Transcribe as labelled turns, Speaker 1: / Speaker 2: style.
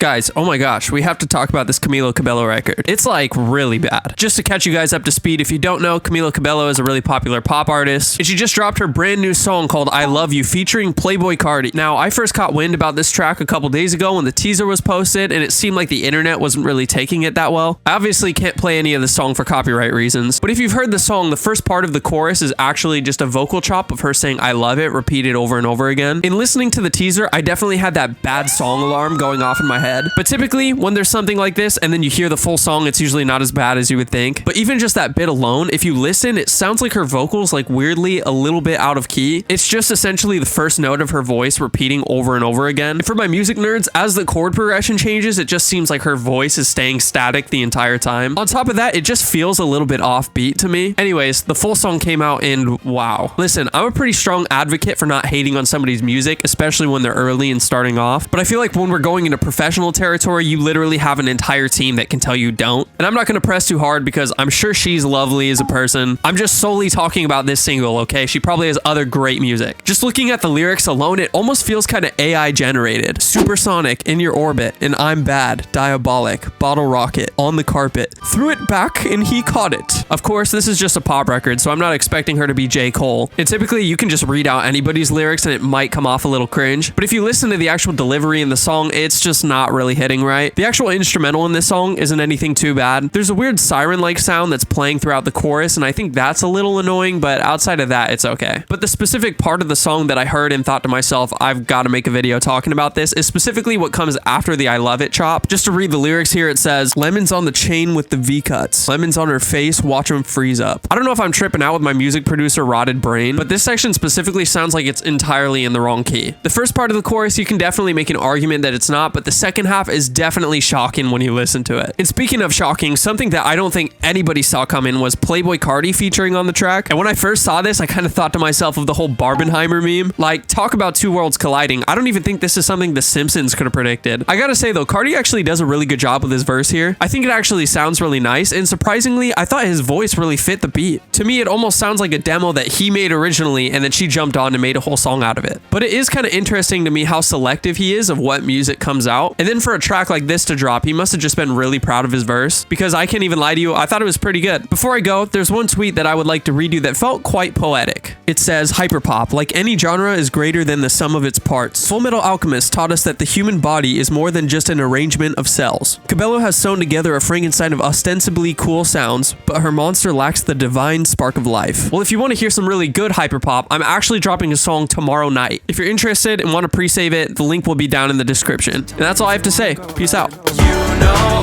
Speaker 1: Guys, oh my gosh, we have to talk about this Camila Cabello record. It's like really bad. Just to catch you guys up to speed, if you don't know, Camila Cabello is a really popular pop artist, and she just dropped her brand new song called I Love You featuring Playboi Carti. Now, I first caught wind about this track a couple days ago when the teaser was posted, and it seemed like the internet wasn't really taking it that well. I obviously can't play any of the song for copyright reasons, but if you've heard the song, the first part of the chorus is actually just a vocal chop of her saying I love it repeated over and over again. In listening to the teaser, I definitely had that bad song alarm going off in my head, but typically when there's something like this and then you hear the full song, it's usually not as bad as you would think. But even just that bit alone, if you listen, it sounds like her vocals like weirdly a little bit out of key. It's just essentially the first note of her voice repeating over and over again. And for my music nerds, as the chord progression changes, it just seems like her voice is staying static the entire time. On top of that, it just feels a little bit offbeat to me. Anyways, the full song came out and wow. Listen, I'm a pretty strong advocate for not hating on somebody's music, especially when they're early and starting off. But I feel like when we're going into professional territory, you literally have an entire team that can tell you don't. And I'm not going to press too hard because I'm sure she's lovely as a person. I'm just solely talking about this single, okay? She probably has other great music. Just looking at the lyrics alone, it almost feels kind of AI generated. Supersonic, in your orbit, and I'm bad, diabolic, bottle rocket, on the carpet, threw it back and he caught it. Of course, this is just a pop record, so I'm not expecting her to be J. Cole. And typically you can just read out anybody's lyrics and it might come off a little cringe. But if you listen to the actual delivery in the song, it's just not really hitting right. The actual instrumental in this song isn't anything too bad. There's a weird siren-like sound that's playing throughout the chorus, and I think that's a little annoying, but outside of that, it's okay. But the specific part of the song that I heard and thought to myself, I've got to make a video talking about this, is specifically what comes after the I love it chop. Just to read the lyrics here, it says, lemons on the chain with the V-cuts, lemons on her face, watch them freeze up. I don't know if I'm tripping out with my music producer rotted brain, but this section specifically sounds like it's entirely in the wrong key. The first part of the chorus, you can definitely make an argument that it's not, but the second half is definitely shocking when you listen to it. And speaking of shocking, something that I don't think anybody saw coming was Playboi Carti featuring on the track. And when I first saw this, I kind of thought to myself of the whole Barbenheimer meme. Like, talk about two worlds colliding. I don't even think this is something The Simpsons could have predicted. I gotta say though, Carti actually does a really good job with his verse here. I think it actually sounds really nice, and surprisingly, I thought his voice really fit the beat. To me, it almost sounds like a demo that he made originally and then she jumped on and made a whole song out of it. But it is kind of interesting to me how selective he is of what music comes out. And then for a track like this to drop, he must have just been really proud of his verse, because I can't even lie to you, I thought it was pretty good. Before I go, there's one tweet that I would like to read you that felt quite poetic. It says, hyperpop, like any genre, is greater than the sum of its parts. Full Metal Alchemist taught us that the human body is more than just an arrangement of cells. Cabello has sewn together a Frankenstein of ostensibly cool sounds, but her monster lacks the divine spark of life. Well, if you want to hear some really good hyperpop, I'm actually dropping a song tomorrow night. If you're interested and want to pre-save it, the link will be down in the description. And that's all I have to say. Peace out. You know